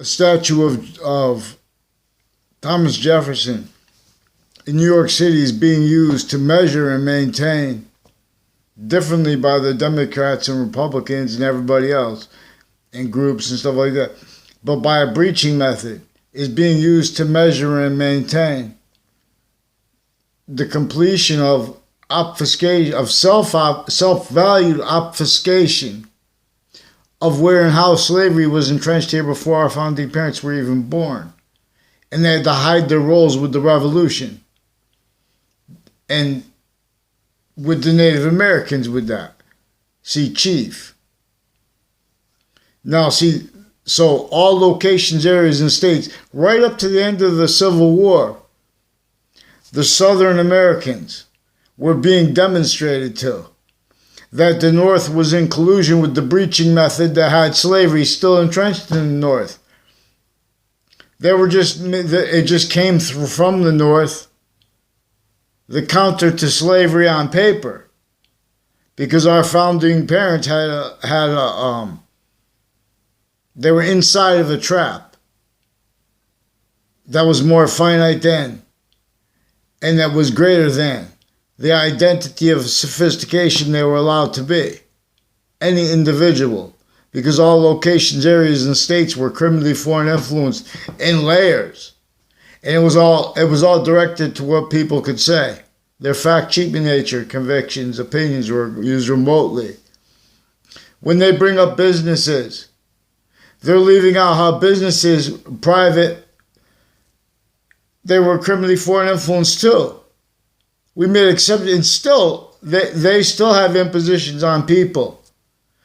a statue of Thomas Jefferson in New York City is being used to measure and maintain differently by the Democrats and Republicans and everybody else and groups and stuff like that. But by a breaching method is being used to measure and maintain the completion of obfuscation, of self-valued obfuscation of where and how slavery was entrenched here before our founding parents were even born. And they had to hide their roles with the revolution. And with the Native Americans with that. See, Chief. Now, see, so all locations, areas, and states, right up to the end of the Civil War, the Southern Americans were being demonstrated to that the North was in collusion with the breaching method that had slavery still entrenched in the North. It just came through from the North, the counter to slavery on paper, because our founding parents they were inside of a trap that was more finite than, and that was greater than the identity of sophistication they were allowed to be. Any individual, because all locations, areas, and states were criminally foreign influenced in layers. And it was all directed to what people could say. Their fact-cheating nature, convictions, opinions were used remotely. When they bring up businesses, they're leaving out how businesses, private, they were criminally foreign influenced too. We made exceptions, and still, they still have impositions on people.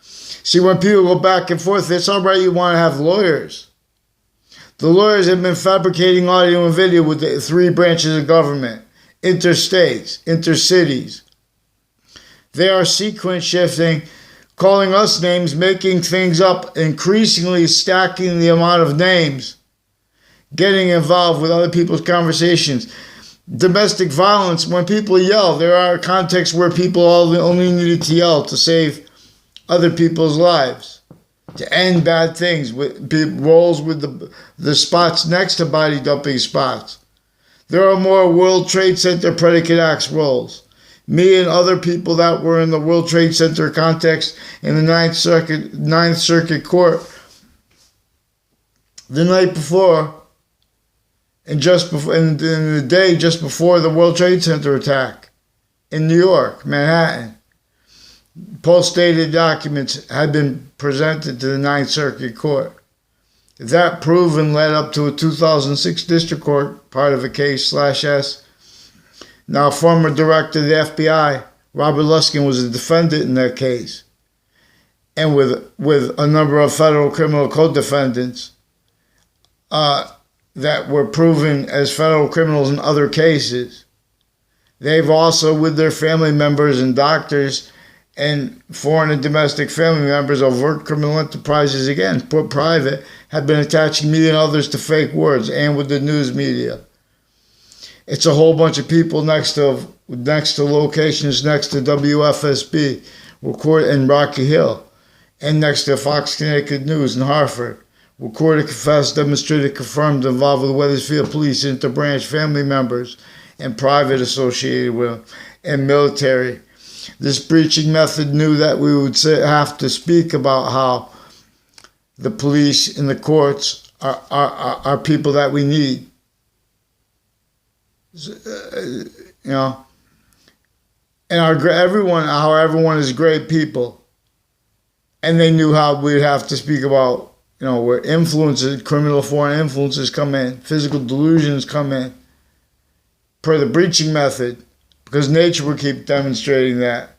See, when people go back and forth, it's all right you want to have lawyers. The lawyers have been fabricating audio and video with the three branches of government, interstates, intercities. They are sequence shifting, calling us names, making things up, increasingly stacking the amount of names, getting involved with other people's conversations. Domestic violence, when people yell, there are contexts where people only needed to yell to save other people's lives, to end bad things, with roles with the spots next to body dumping spots. There are more World Trade Center predicate acts roles. Me and other people that were in the World Trade Center context in the Ninth Circuit Court the night before, and just before, in the day just before the World Trade Center attack in New York, Manhattan. Post-dated documents had been presented to the Ninth Circuit Court. That proven led up to a 2006 district court, part of a case, /S. Now, former director of the FBI, Robert Luskin, was a defendant in that case. And with a number of federal criminal co-defendants that were proven as federal criminals in other cases. They've also, with their family members and doctors and foreign and domestic family members, overt criminal enterprises, again, put private, have been attaching me and others to fake words, and with the news media. It's a whole bunch of people next to locations next to WFSB, in Rocky Hill, and next to Fox Connecticut News in Hartford. Recorded, confessed, demonstrated, confirmed, involved with Wethersfield Police, interbranch family members, and private associated with them, and military. This breaching method knew that we would have to speak about how the police and the courts are people that we need. And how everyone is great people. And they knew how we'd have to speak about, where influences, criminal foreign influences come in, physical delusions come in, per the breaching method, because nature would keep demonstrating that.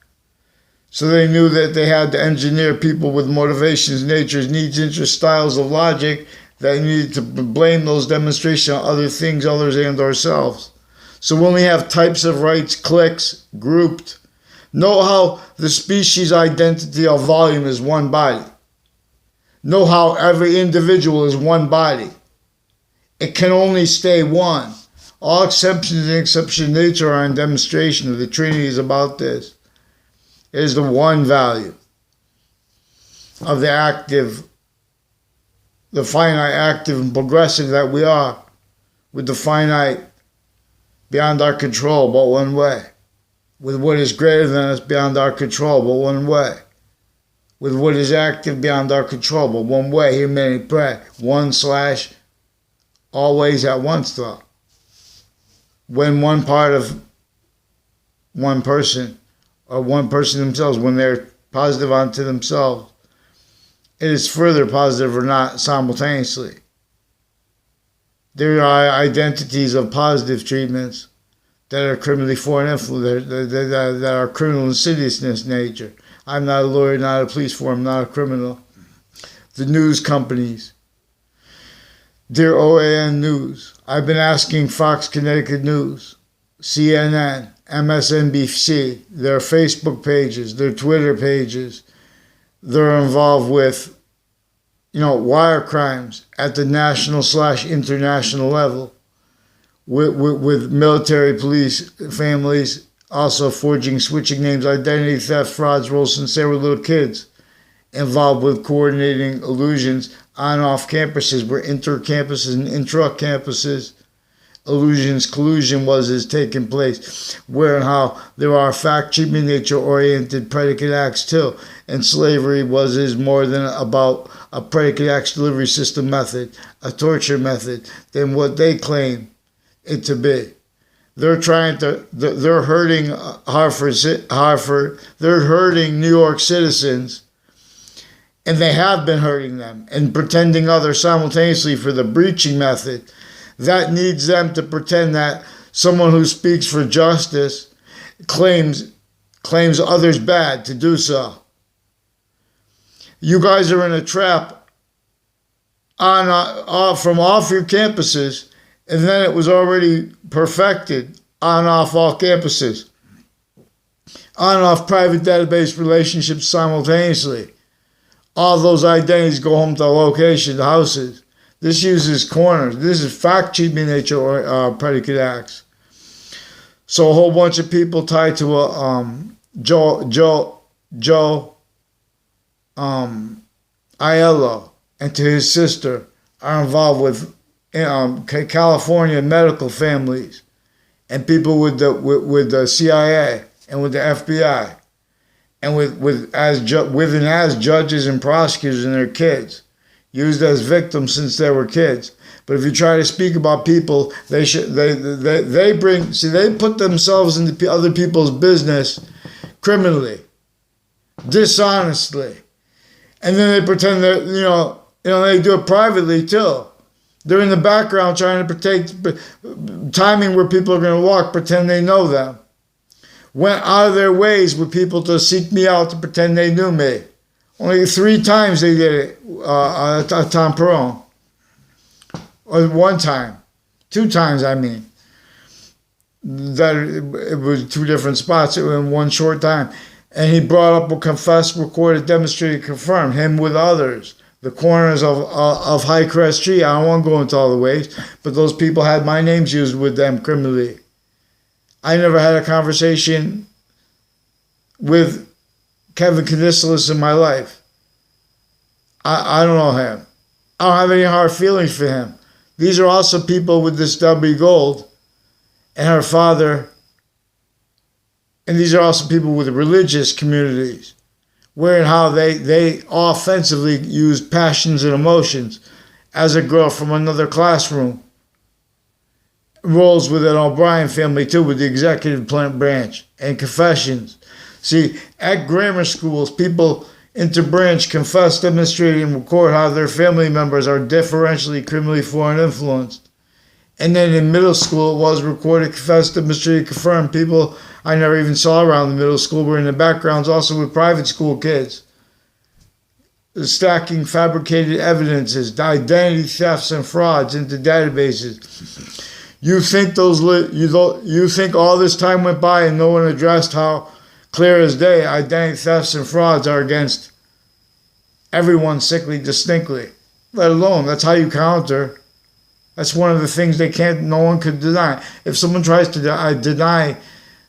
So they knew that they had to engineer people with motivations, natures, needs, interests, styles of logic, that needed to blame those demonstrations on other things, others, and ourselves. So when we have types of rights, cliques, grouped, know how the species identity of volume is one body. Know how every individual is one body. It can only stay one. All exceptions and exception nature are in demonstration of the Trinity is about this. It is the one value of the the finite, active, and progressive that we are, with the finite beyond our control but one way, with what is greater than us beyond our control but one way, with what is active beyond our control but one way. Hear many pray. 1/always at once thought. When one part of one person, or one person themselves, when they're positive unto themselves, it is further positive or not simultaneously. There are identities of positive treatments that are criminally foreign influence, that are criminal insidiousness nature. I'm not a lawyer, not a police force, not a criminal. The news companies. Dear OAN News, I've been asking Fox Connecticut News, CNN, MSNBC, their Facebook pages, their Twitter pages, they're involved with, wire crimes at the national/international level, with military police families also forging, switching names, identity theft, frauds, roles since they were little kids, involved with coordinating illusions on off campuses, where inter-campuses and intra-campuses collusion is taking place, where and how there are fact, treatment, nature-oriented predicate acts too, and slavery is more than about a predicate acts delivery system method, a torture method, than what they claim it to be. They're hurting Harvard, they're hurting New York citizens, and they have been hurting them, and pretending others simultaneously for the breaching method. That needs them to pretend that someone who speaks for justice claims others bad to do so. You guys are in a trap from off your campuses, and then it was already perfected off all campuses, off private database relationships simultaneously. All those identities go home to the location, the houses. This uses corners. This is fact treatment nature or predicate acts. So a whole bunch of people tied to a Joe Aiello and to his sister are involved with California medical families and people with the CIA and with the FBI and as judges and prosecutors and their kids, used as victims since they were kids. But if you try to speak about people, they put themselves into other people's business criminally, dishonestly, and then they pretend that they do it privately too. They're in the background trying to protect timing where people are going to walk, pretend they know them. Went out of their ways with people to seek me out to pretend they knew me. Only 3 times they did it at Tom Perron. Or 1 time. 2 times, I mean. That it was 2 different spots in 1 short time. And he brought up a confessed, recorded, demonstrated, confirmed, him with others. The corners of High Crest Tree. I don't want to go into all the ways, but those people had my names used with them criminally. I never had a conversation with Kevin Canistelis in my life. I don't know him. I don't have any hard feelings for him. These are also people with this W. Gold and her father. And these are also people with religious communities, where and how they offensively use passions and emotions as a girl from another classroom rolls with an O'Brien family too, with the executive branch and confessions. See, at grammar schools, people interbranch, confess, demonstrate, and record how their family members are differentially criminally foreign influenced. And then in middle school, it was recorded, confessed, demonstrated, confirmed. People I never even saw around the middle school were in the backgrounds, also with private school kids. Stacking fabricated evidences, identity thefts and frauds into databases. You think all this time went by and no one addressed how clear as day identity thefts and frauds are against everyone sickly distinctly, let alone that's how you counter. That's one of the things no one could deny. If someone tries to deny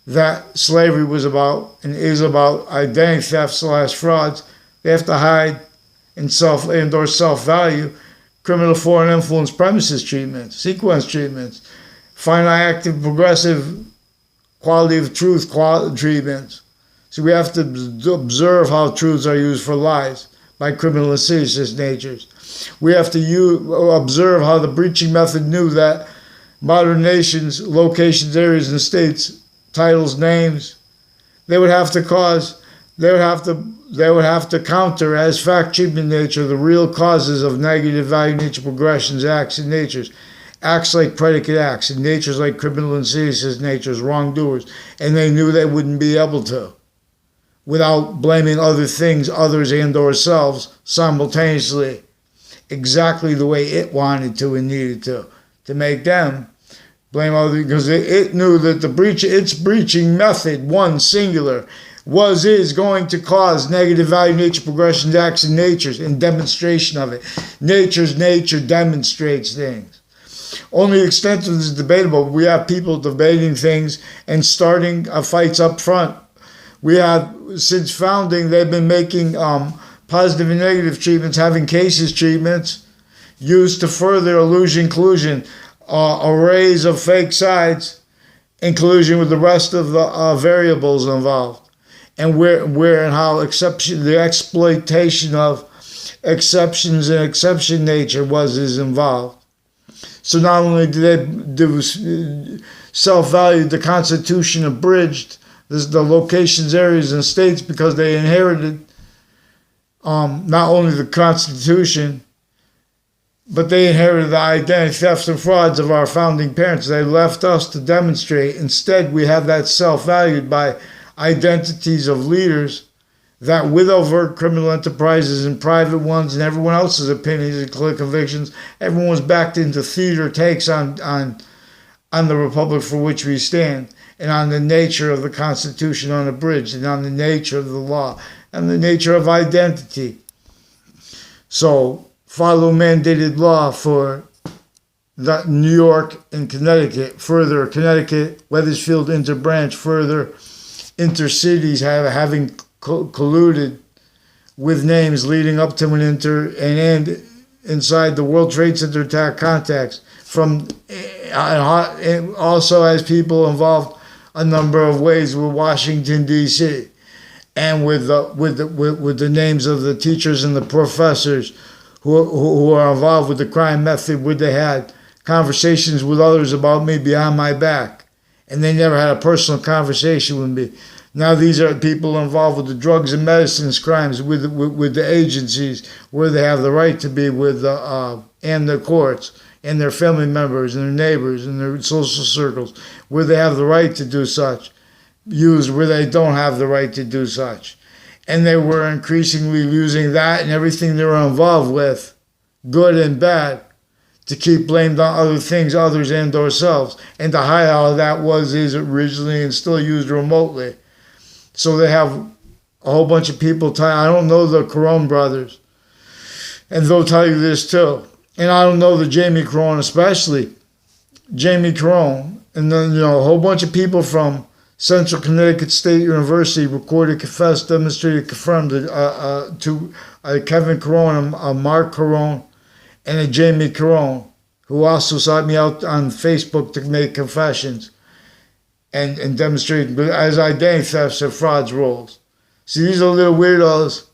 that slavery was about and is about identity theft / frauds, they have to hide in self-value, criminal foreign influence premises treatments, sequence treatments, finite active progressive quality of truth treatments. So we have to observe how truths are used for lies by criminal and seditious natures. We have to observe how the breaching method knew that modern nations, locations, areas, and states, titles, names, they would have to counter as fact treatment nature the real causes of negative value nature progressions, acts, and natures. Acts like predicate acts, and natures like criminal and seditious natures, wrongdoers. And they knew they wouldn't be able to without blaming other things, others, and or selves simultaneously, exactly the way it wanted to and needed to make them blame others, because it knew that its breaching method, one singular, is going to cause negative value nature progressions, acts, and natures, and demonstration of it. Nature demonstrates things. Only the extent of this is debatable. We have people debating things and starting fights up front. We have, since founding, they've been making positive and negative treatments, having cases treatments used to further illusion collusion, arrays of fake sides in collusion with the rest of the variables involved, and where and how the exploitation of exceptions and exception nature is involved. So not only do they self-value the Constitution abridged, the locations, areas, and states, because they inherited not only the Constitution, but they inherited the identity thefts and frauds of our founding parents. They left us to demonstrate. Instead, we have that self-valued by identities of leaders that, with overt criminal enterprises and private ones and everyone else's opinions and convictions, everyone was backed into theater takes on the republic for which we stand, and on the nature of the Constitution unabridged, and on the nature of the law, and the nature of identity. So, follow mandated law for New York and Connecticut, further Connecticut, Wethersfield interbranch, further intercities having colluded with names leading up to and inside the World Trade Center attack contacts, from and also as people involved a number of ways with Washington D.C. and with the names of the teachers and the professors who are involved with the crime method, where they had conversations with others about me behind my back, and they never had a personal conversation with me. Now these are people involved with the drugs and medicines crimes, with the agencies where they have the right to be with and the courts and their family members and their neighbors and their social circles, where they have the right to do such, used where they don't have the right to do such. And they were increasingly using that and everything they were involved with, good and bad, to keep blamed on other things, others, and ourselves, and to hide how that is originally and still used remotely. So they have a whole bunch of people I don't know the Carone brothers, and they'll tell you this too. And I don't know the Jamie Carone, especially Jamie Carone, and then a whole bunch of people from Central Connecticut State University recorded, confessed, demonstrated, confirmed to Kevin Carone, a Mark Carone, and a Jamie Carone, who also sought me out on Facebook to make confessions and demonstrate as identity thefts and frauds roles. See, these are little weirdos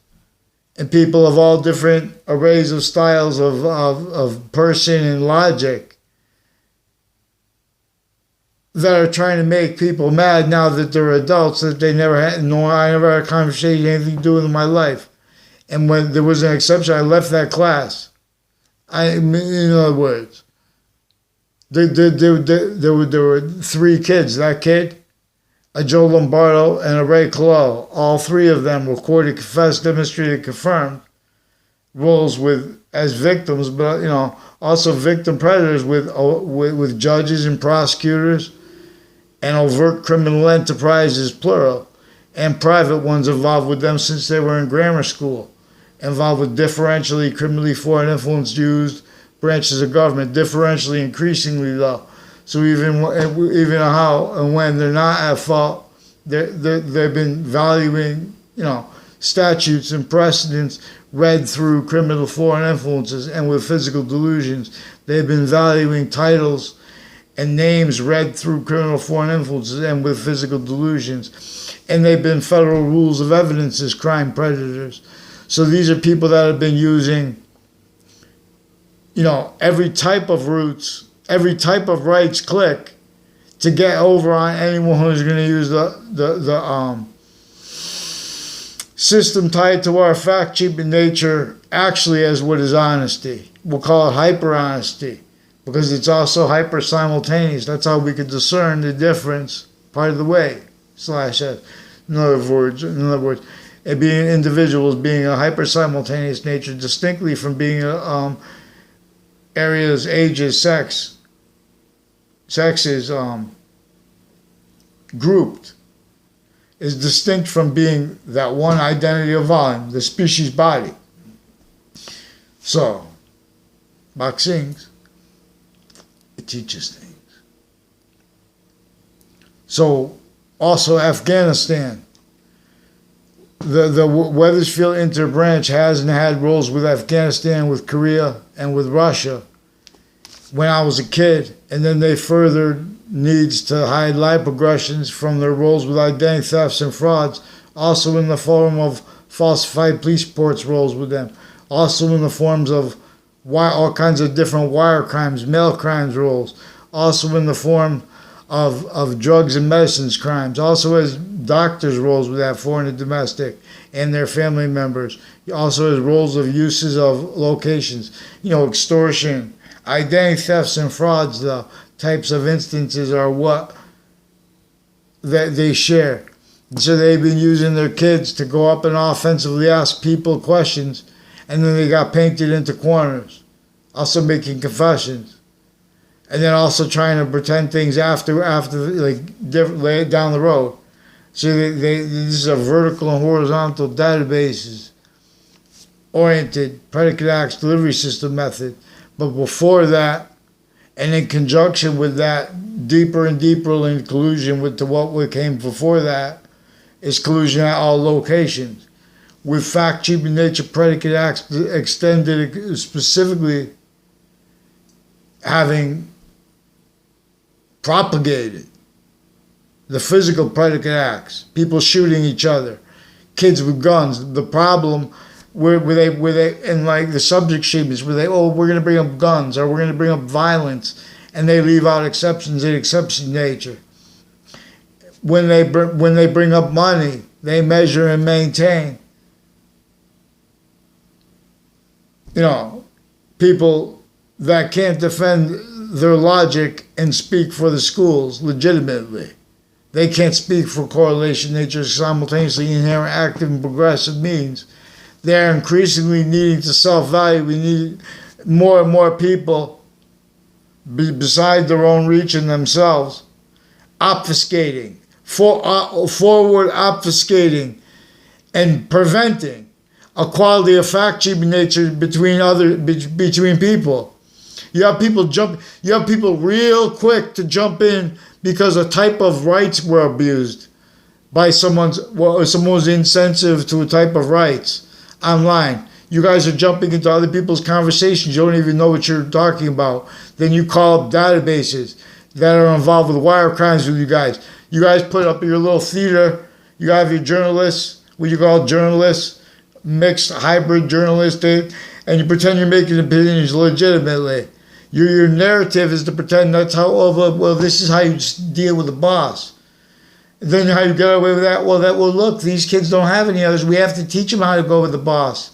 and people of all different arrays of styles of person and logic that are trying to make people mad now that they're adults, that they never had. No, I never had a conversation, anything to do with in my life. And when there was an exception, I left that class. In other words, there were three kids. That kid, a Joe Lombardo, and a Ray Colo. All three of them recorded, confessed, demonstrated, confirmed roles as victims, but also victim predators with judges and prosecutors, and overt criminal enterprises, plural, and private ones involved with them since they were in grammar school, involved with differentially criminally foreign influence used branches of government, differentially, increasingly though. So even how and when they're not at fault, they've been valuing statutes and precedents read through criminal foreign influences and with physical delusions. They've been valuing titles and names read through criminal foreign influences and with physical delusions. And they've been federal rules of evidence as crime predators. So these are people that have been using, every type of roots, every type of rights click to get over on anyone who's going to use the system tied to our fact-cheaping nature actually as what is honesty. We'll call it hyper-honesty because it's also hyper-simultaneous. That's how we can discern the difference part of the way, /s. In other words, it being individuals being a hyper-simultaneous nature distinctly from being areas, ages, sex is grouped, is distinct from being that one identity of volume, the species body. So, boxing, it teaches things. So, also Afghanistan. The Weathersfield Interbranch hasn't had roles with Afghanistan, with Korea, and with Russia when I was a kid, and then they furthered needs to hide life progressions from their roles with identity thefts and frauds, also in the form of falsified police reports roles with them, also in the forms of all kinds of different wire crimes, mail crimes roles, also in the form of drugs and medicines crimes, also as doctors' roles with that foreign and domestic and their family members, also as roles of uses of locations, extortion, identity thefts and frauds, the types of instances are what that they share. So they've been using their kids to go up and offensively ask people questions, and then they got painted into corners, also making confessions. And then also trying to pretend things after lay it down the road. So this is a vertical and horizontal databases oriented predicate acts delivery system method. But before that, and in conjunction with that, deeper and deeper in collusion with what came before that, is collusion at all locations. With fact-cheaping nature predicate acts extended specifically having propagated the physical predicate acts, people shooting each other, kids with guns. The problem where they and like the subject sheet is where we're going to bring up guns or we're going to bring up violence, and they leave out exceptions in exception nature. When they bring up money, they measure and maintain. People that can't defend their logic and speak for the schools legitimately. They can't speak for correlation nature simultaneously inherent active and progressive means. They're increasingly needing to self-value. We need more and more people beside their own reach in themselves, obfuscating, forward obfuscating, and preventing equality of fact-cheaping nature between people. You have people real quick to jump in because a type of rights were abused by someone's insensitive to a type of rights online. You guys are jumping into other people's conversations. You don't even know what you're talking about. Then you call up databases that are involved with wire crimes with you guys. You guys put up your little theater. You have your journalists, what you call journalists, mixed hybrid journalists, and you pretend you're making opinions legitimately. Your narrative is to pretend that's how, this is how you deal with the boss. And then how you get away with that? Look, these kids don't have any others. We have to teach them how to go with the boss.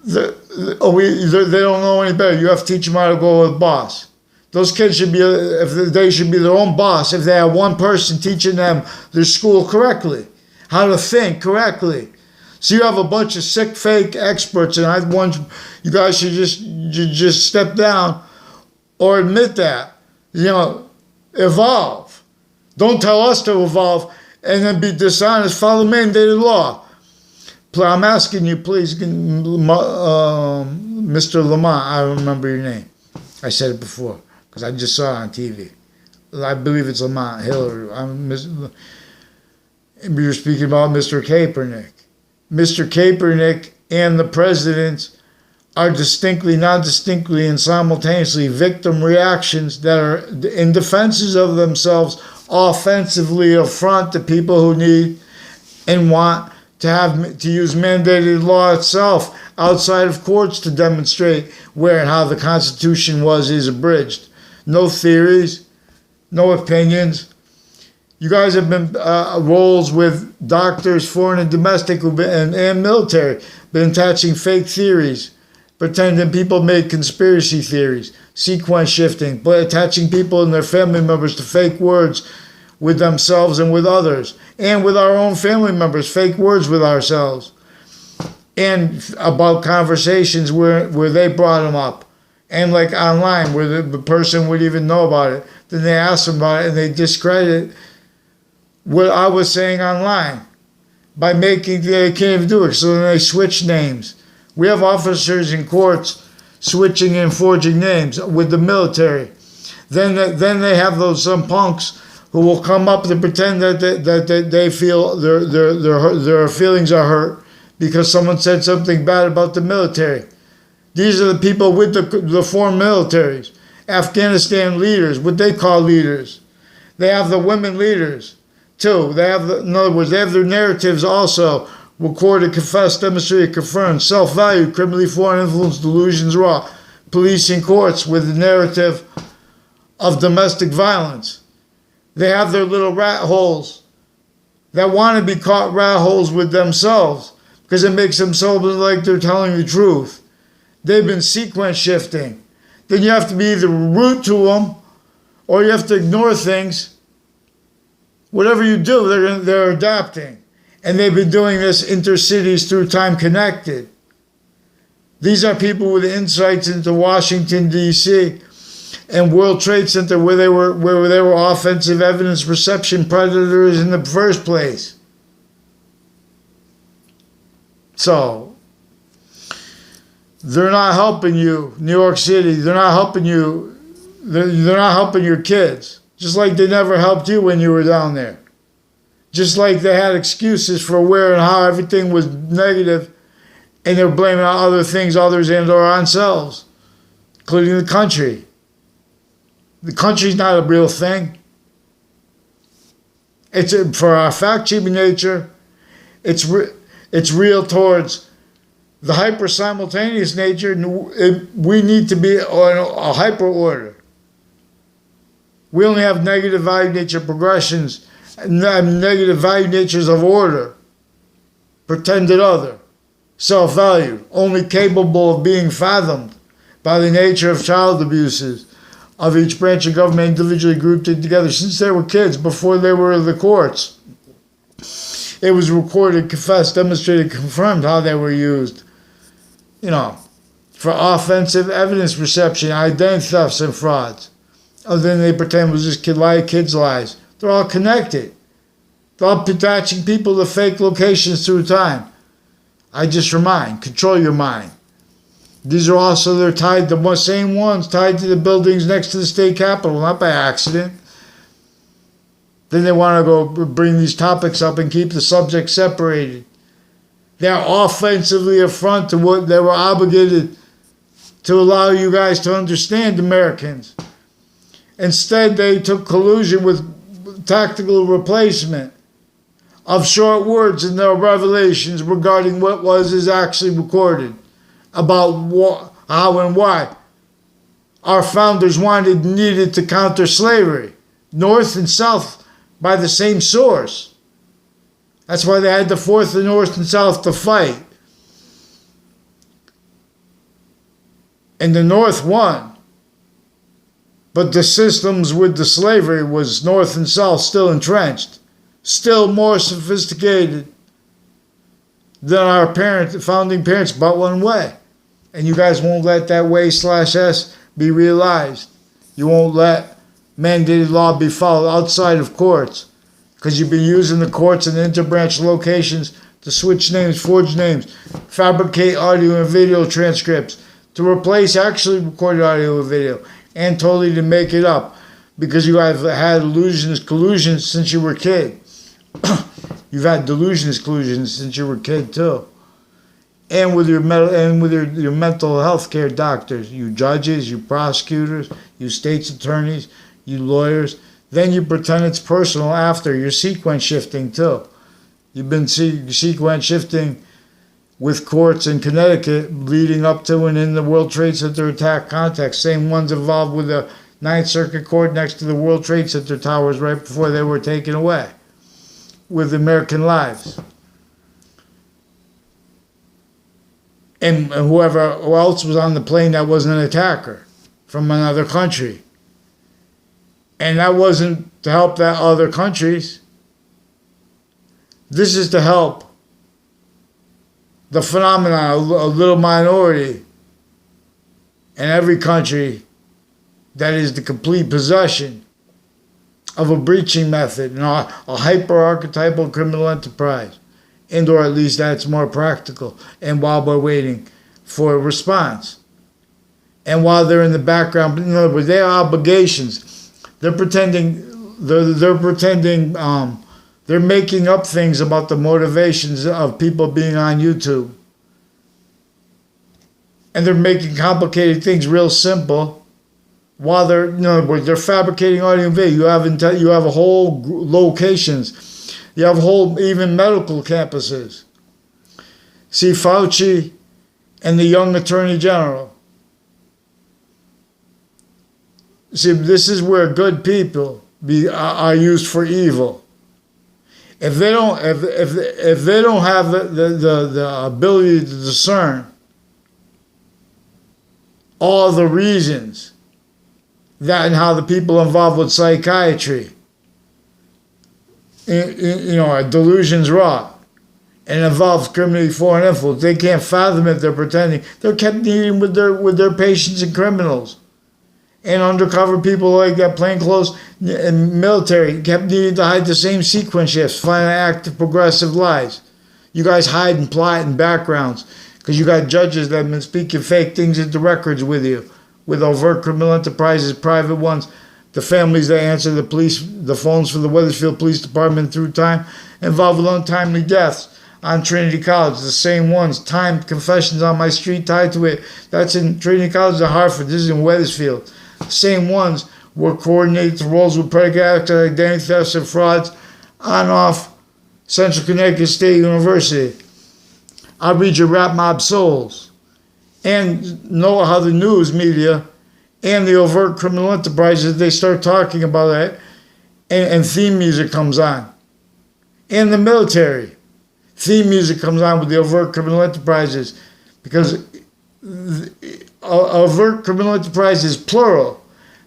They don't know any better. You have to teach them how to go with the boss. Those kids should be their own boss if they have one person teaching them their school correctly, how to think correctly. So you have a bunch of sick, fake experts, and you guys should just step down or admit that. Evolve. Don't tell us to evolve and then be dishonest. Follow mandated law. I'm asking you, please, Mr. Lamont, I remember your name. I said it before because I just saw it on TV. I believe it's Lamont Hillary. You're speaking about Mr. Kaepernick. Mr. Kaepernick and the presidents are distinctly, non-distinctly, and simultaneously victim reactions that are in defenses of themselves, offensively affront the people who need and want to use mandated law itself outside of courts to demonstrate where and how the Constitution is abridged. No theories, no opinions. You guys have been roles with doctors, foreign and domestic, and military, been attaching fake theories, pretending people made conspiracy theories, sequence shifting, but attaching people and their family members to fake words with themselves and with others, and with our own family members, fake words with ourselves, and about conversations where they brought them up, and like online where the person would even know about it. Then they ask them about it and they discredit what I was saying online by making they can't even do it. So then they switch names. We have officers in courts switching and forging names with the military. Then they have some punks who will come up to pretend that they feel their feelings are hurt because someone said something bad about the military. These are the people with the foreign militaries, Afghanistan leaders, what they call leaders. They have the women leaders too. In other words, they have their narratives also recorded, confessed, demonstrated, confirmed, self-value, criminally foreign influence, delusions raw, policing courts with the narrative of domestic violence. They have their little rat holes that want to be caught rat holes with themselves because it makes them so like they're telling the truth. They've been sequence shifting. Then you have to be either rude to them or you have to ignore things. Whatever you do, they're adapting. And they've been doing this intercities through Time Connected. These are people with insights into Washington, D.C. and World Trade Center where they were offensive evidence reception predators in the first place. So, they're not helping you, New York City. They're not helping you. They're not helping your kids. Just like they never helped you when you were down there. Just like they had excuses for where and how everything was negative, and they're blaming on other things, others and or on themselves, including the country. The country's not a real thing. It's for our fact-cheating nature. It's real towards the hyper-simultaneous nature. We need to be on a hyper-order. We only have negative value nature progressions, negative value natures of order, pretended other, self-valued, only capable of being fathomed by the nature of child abuses of each branch of government individually grouped together since they were kids, before they were in the courts. It was recorded, confessed, demonstrated, confirmed how they were used, for offensive evidence reception, identity thefts, and frauds. Other than they pretend it was just kids' lies. They're all connected. They're all attaching people to fake locations through time. I just remind, control your mind. These are also, they're tied, the same ones tied to the buildings next to the state capitol, not by accident. Then they want to go bring these topics up and keep the subject separated. They're offensively affront to what they were obligated to allow you guys to understand, Americans. Instead, they took collusion with tactical replacement of short words in their revelations regarding what is actually recorded about how and why our founders needed to counter slavery, North and South, by the same source. That's why they had to force the North and South to fight. And the North won. But the systems with the slavery was North and South still entrenched, still more sophisticated than our founding parents but one way. And you guys won't let that way/S be realized. You won't let mandated law be followed outside of courts because you've been using the courts and interbranch locations to switch names, forge names, fabricate audio and video transcripts to replace actually recorded audio and video, and totally to make it up because you have had collusions since you were a kid. You've had collusions since you were a kid too. and with your mental health care doctors, you judges, you prosecutors, you state's attorneys, you lawyers. Then you pretend it's personal after. You're sequence shifting too. You've been sequence shifting with courts in Connecticut leading up to and in the World Trade Center attack context. Same ones involved with the Ninth Circuit Court next to the World Trade Center towers right before they were taken away with American lives. And whoever else was on the plane that wasn't an attacker from another country. And that wasn't to help that other countries. This is to help the phenomenon, a little minority in every country that is the complete possession of a breaching method and a hyper-archetypal criminal enterprise. And or at least that's more practical. And while we're waiting for a response. And while they're in the background, in other words, they have obligations. They're making up things about the motivations of people being on YouTube. And they're making complicated things real simple while they're fabricating audio and video. You have a whole locations. You have whole even medical campuses. See Fauci and the young Attorney General. See, this is where good people are used for evil. If they don't have the ability to discern all the reasons that and how the people involved with psychiatry, delusions raw, and involves criminally foreign influence, they can't fathom it. They're pretending. They're kept meeting with their patients and criminals. And undercover people like that, plainclothes and military, kept needing to hide the same sequence shifts, find active progressive lies. You guys hide and plot in backgrounds because you got judges that have been speaking fake things into records with you, with overt criminal enterprises, private ones, the families that answer the phones for the Wethersfield Police Department through time, involved with untimely deaths on Trinity College, the same ones, timed confessions on my street tied to it. That's in Trinity College of Hartford, this is in Wethersfield. Same ones were coordinated to roles with predicate acts, identity thefts, and frauds on off Central Connecticut State University. I'll read your rap mob souls and know how the news media and the overt criminal enterprises, they start talking about that, and theme music comes on. And the military, theme music comes on with the overt criminal enterprises, because overt criminal enterprises, plural.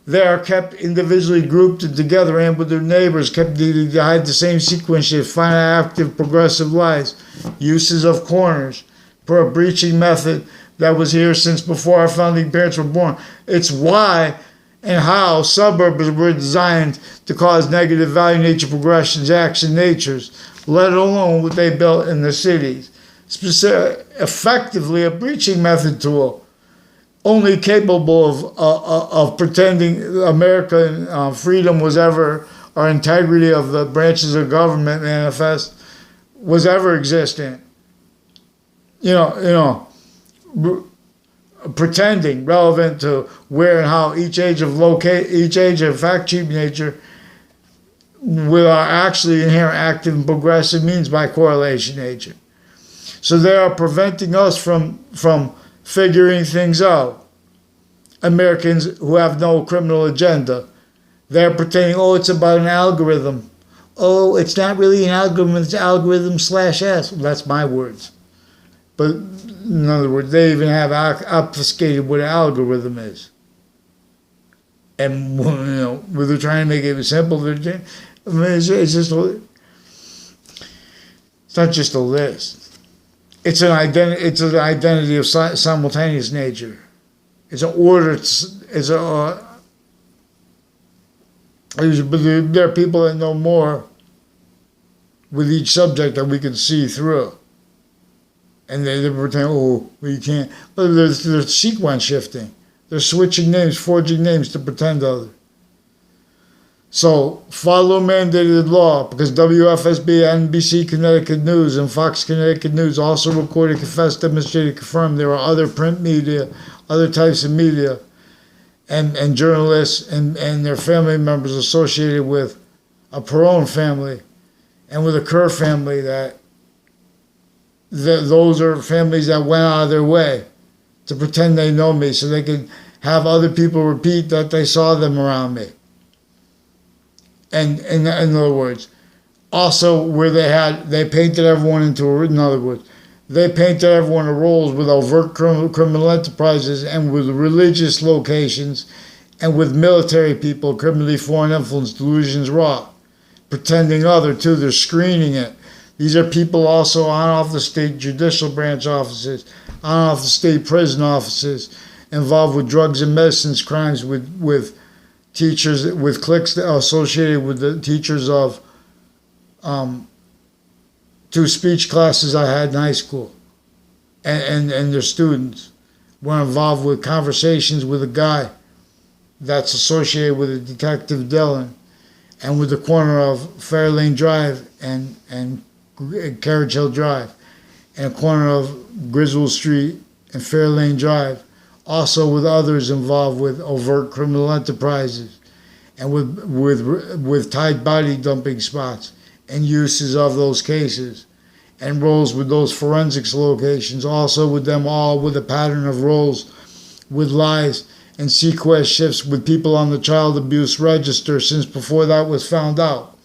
They are kept individually grouped and together and with their neighbors, kept needing to hide the same sequence shift, find active progressive lies, uses of corners, for a breaching method that was here since before our founding parents were born. It's why and how suburbs were designed to cause negative value nature progressions, action natures, let alone what they built in the cities. Effectively a breaching method tool, only capable of pretending American freedom was ever, or integrity of the branches of government manifest was ever existent. Pretending relevant to where and how each age of fact cheap nature with our actually inherent active and progressive means by correlation nature. So they are preventing us from figuring things out. Americans who have no criminal agenda. They're pretending, it's about an algorithm. Oh, it's not really an algorithm, it's algorithm/S. That's my words. But in other words, they even have obfuscated what an algorithm is. And, they're trying to make it simple. It's not just a list. It's an identity of simultaneous nature. It's an order. There are people that know more with each subject that we can see through. And they pretend, you can't. But they're sequence shifting. They're switching names, forging names to pretend other. So follow mandated law, because WFSB, NBC Connecticut News, and Fox Connecticut News also recorded, confessed, demonstrated, confirmed there are other print media, other types of media, and journalists and their family members associated with a Perron family and with a Kerr family that those are families that went out of their way to pretend they know me so they could have other people repeat that they saw them around me. And in other words, also where they painted everyone in other words, they painted everyone in roles with overt criminal enterprises and with religious locations and with military people, criminally foreign influence, delusions wrought, pretending other too. They're screening it. These are people also on off the state judicial branch offices, on off the state prison offices, involved with drugs and medicines crimes, with teachers, with cliques associated with the teachers of two speech classes I had in high school, and their students were involved with conversations with a guy that's associated with a Detective Dillon, and with the corner of Fairlane Drive and Carriage Hill Drive, and a corner of Griswold Street and Fairlane Drive, also with others involved with overt criminal enterprises, and with tied body dumping spots and uses of those cases, and roles with those forensics locations, also with them all with a pattern of roles with lies and sequest shifts with people on the child abuse register since before that was found out.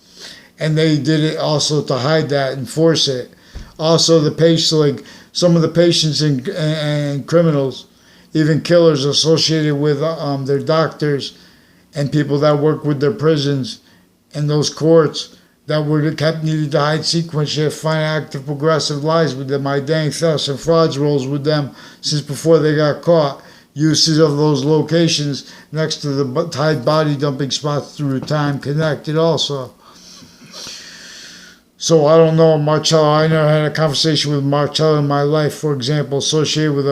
And they did it also to hide that and force it. Also the patients, like some of the patients and criminals, even killers associated with their doctors and people that work with their prisons and those courts that were kept needing to hide sequence shift, find active progressive lies with them, identity thefts and frauds roles with them since before they got caught. Uses of those locations next to the tied body dumping spots through time connected also. So I don't know Marcello. I never had a conversation with Marcello in my life, for example, associated with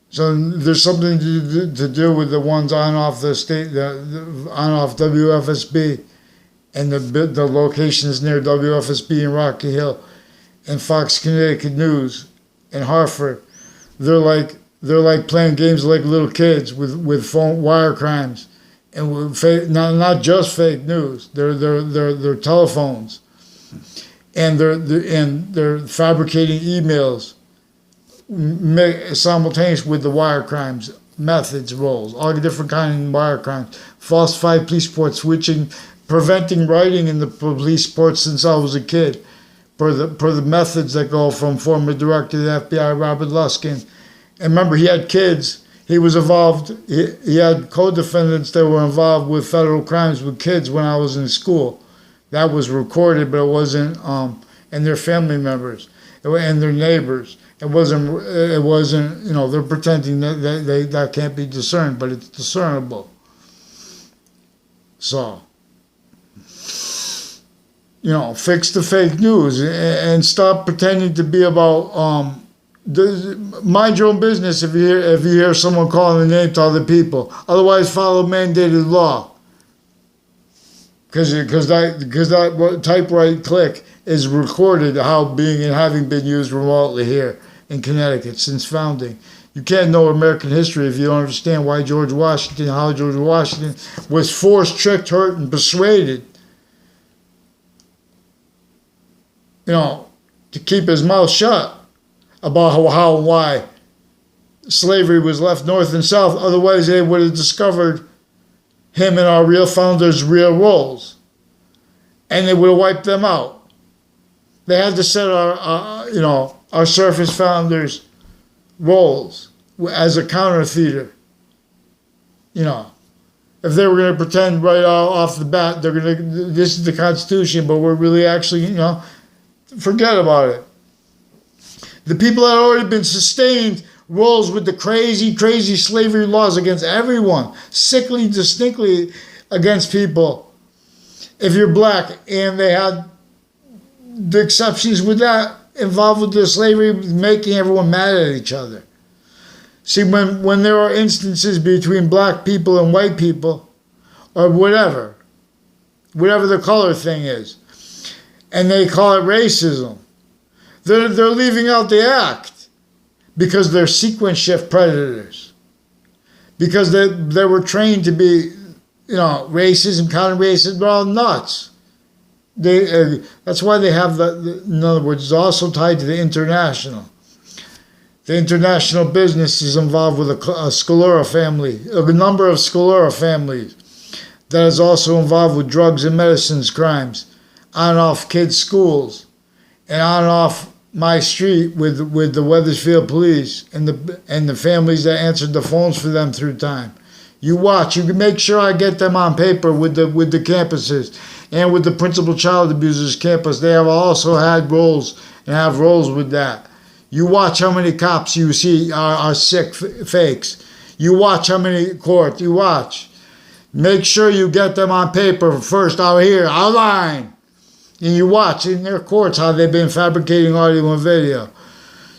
so there's something to do with the ones on off the state, on off WFSB, and the locations near WFSB in Rocky Hill, and Fox Connecticut News in Hartford. They're like playing games like little kids with phone wire crimes, and with fake, not just fake news. They're telephones, and they're fabricating emails, simultaneous with the wire crimes methods, roles, all the different kind of wire crimes, falsified police reports, switching, preventing writing in the police reports since I was a kid, per the methods that go from former director of the FBI Robert Luskin. And remember, he had kids. He was involved. He had co-defendants that were involved with federal crimes with kids when I was in school. That was recorded, but it wasn't. And their family members and their neighbors. It wasn't. You know, they're pretending that can't be discerned, but it's discernible. So, you know, fix the fake news and stop pretending to be about. Mind your own business if you hear someone calling the name to other people. Otherwise, follow mandated law. Because that typewrite click is recorded having been used remotely here in Connecticut since founding. You can't know American history if you don't understand how George Washington was forced, tricked, hurt, and persuaded, you know, to keep his mouth shut about how and why slavery was left north and south. Otherwise, they would have discovered him and our real founders' real roles, and they would have wiped them out. They had to set our surface founders' roles as a counterfeiter. You know, if they were going to pretend right off the bat, this is the Constitution, but we're really actually, you know, forget about it. The people that had already been sustained roles with the crazy, crazy slavery laws against everyone, sickly, distinctly against people if you're black, and they had the exceptions with that involved with the slavery, making everyone mad at each other. See, when there are instances between black people and white people, or whatever the color thing is, and they call it racism. They're leaving out the act because they're sequence shift predators. Because they were trained to be, racism, counter-racism, they're all nuts. That's why they have in other words, it's also tied to the international. The international business is involved with a Scalera family, a number of Scalera families that is also involved with drugs and medicines crimes, on and off kids' schools, and on and off my street with the Wethersfield police and the families that answered the phones for them through time. You watch. You can make sure I get them on paper with the campuses and with the principal child abusers campus. They have also had roles and have roles with that. You watch how many cops you see are sick fakes. You watch how many courts. You watch. Make sure you get them on paper first out here, outline. And you watch in their courts how they've been fabricating audio and video.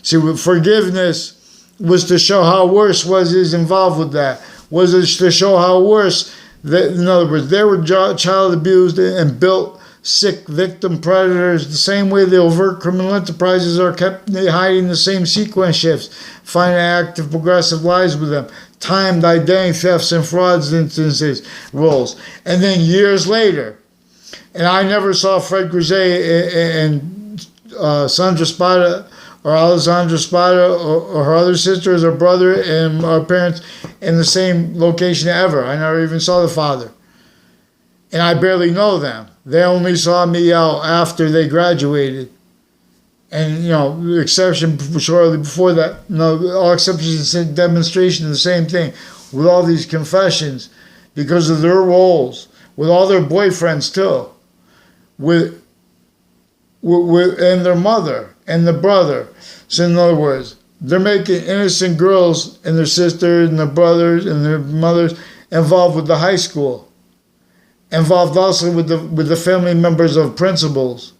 See, forgiveness was to show how worse is involved with that. Was it to show how worse, in other words, they were child abused and built sick victim predators the same way the overt criminal enterprises are kept hiding the same sequence shifts, finding active progressive lies with them, timed identity thefts and frauds instances, roles. And then years later, and I never saw Fred Grisey and Sandra Spada or Alessandra Spada or her other sisters or brother and our parents in the same location ever. I never even saw the father. And I barely know them. They only saw me out after they graduated. And, the exception shortly before that, all exceptions in demonstration, the same thing, with all these confessions, because of their roles, with all their boyfriends too, with and their mother and the brother. So in other words, they're making innocent girls and their sisters and their brothers and their mothers involved with the high school, involved also with the family members of principals,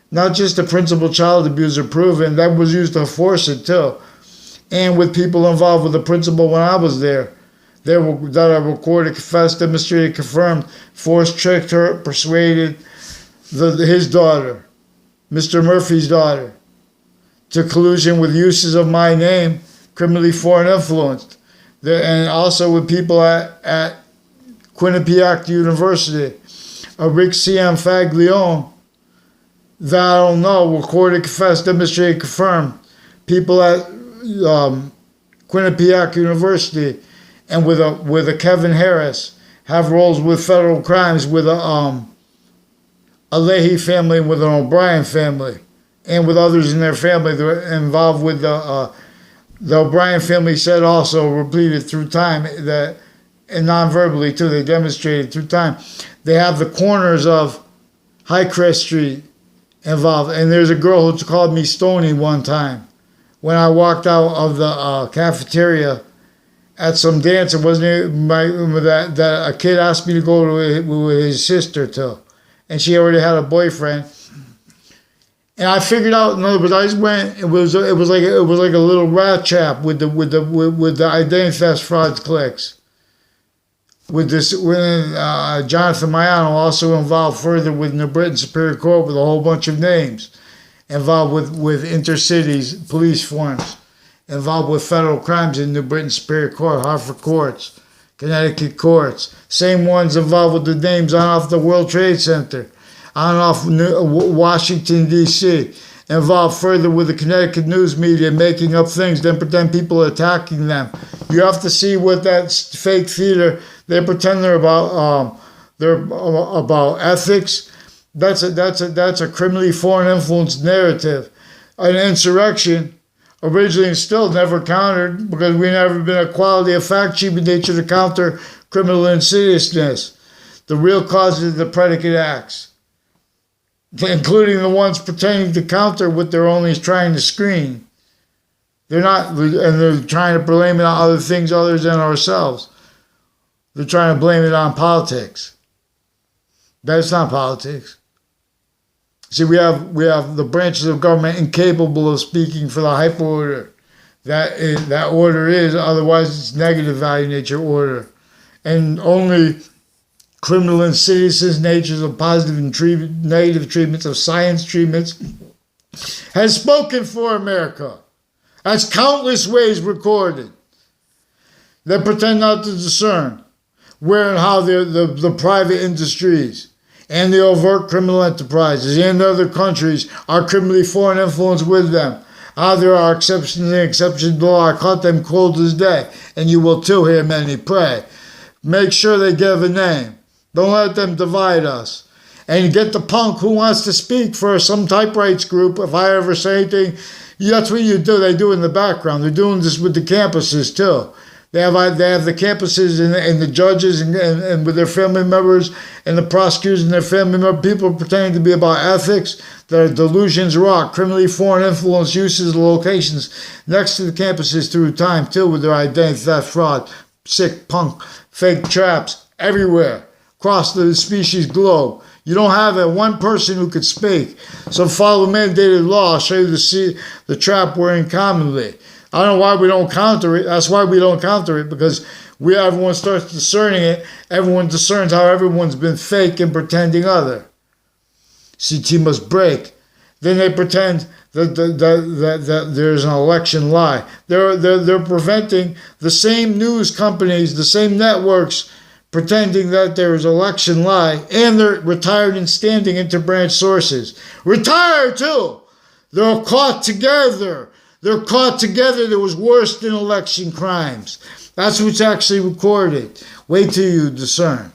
not just the principal child abuser proven, that was used to force it too, and with people involved with the principal when I was there. That I recorded, confessed, demonstrated, confirmed, forced, tricked, hurt, persuaded his daughter, Mr. Murphy's daughter, to collusion with uses of my name, criminally foreign influenced, and also with people at Quinnipiac University, a Rick C.M. Faglione, that I don't know, recorded, confessed, demonstrated, confirmed, people at Quinnipiac University, and with a Kevin Harris, have roles with federal crimes with a Leahy family and with an O'Brien family, and with others in their family that were involved with the O'Brien family said also repeated through time that, and non-verbally too, they demonstrated through time. They have the corners of Highcrest Street involved, and there's a girl who called me Stony one time when I walked out of the cafeteria at some dance. It wasn't that a kid asked me to go to with his sister to, and she already had a boyfriend. And I figured out, in other words, I just went. It was like a little rat trap with the identity theft frauds clicks. With Jonathan Mayano also involved further with New Britain Superior Court with a whole bunch of names, involved with intercities police forms, involved with federal crimes in New Britain Superior Court, Hartford courts, Connecticut courts, same ones involved with the names on off the World Trade Center, on off Washington, D.C., involved further with the Connecticut news media making up things, then pretend people are attacking them. You have to see what that fake theater, they pretend they're about ethics. That's a criminally foreign influence narrative. An insurrection, originally and still never countered because we never been a quality of fact cheap in nature to counter criminal insidiousness. The real causes of the predicate acts, including the ones pretending to counter what they're only trying to screen. They're not, and they're trying to blame it on other things other than ourselves. They're trying to blame it on politics. That's not politics. See, we have the branches of government incapable of speaking for the hyper order. That order is, otherwise it's negative value nature order. And only criminal insidious natures of positive and negative treatments, of science treatments, has spoken for America. That's countless ways recorded. They pretend not to discern where and how the private industries and the overt criminal enterprises and other countries are criminally foreign influence with them. There are exceptions and exceptions to the law. I caught them cold as day, and you will too hear many pray. Make sure they give a name. Don't let them divide us. And get the punk who wants to speak for some type rights group. If I ever say anything, that's what you do. They do in the background. They're doing this with the campuses too. They have the campuses and the judges and with their family members and the prosecutors and their family members, people pretending to be about ethics. Their delusions rock, criminally foreign influence uses of locations next to the campuses through time too, with their identity theft, fraud, sick punk, fake traps everywhere across the species globe. You don't have one person who could speak. So follow mandated law. I'll show you the trap we're in commonly. I don't know why we don't counter it. That's why we don't counter it, because everyone starts discerning it. Everyone discerns how everyone's been fake and pretending other. CT must break. Then they pretend that there's an election lie. They're preventing the same news companies, the same networks, pretending that there is election lie, and they're retired and standing interbranch sources. Retired too! They're caught together. They're caught together. That was worse than election crimes. That's what's actually recorded. Wait till you discern.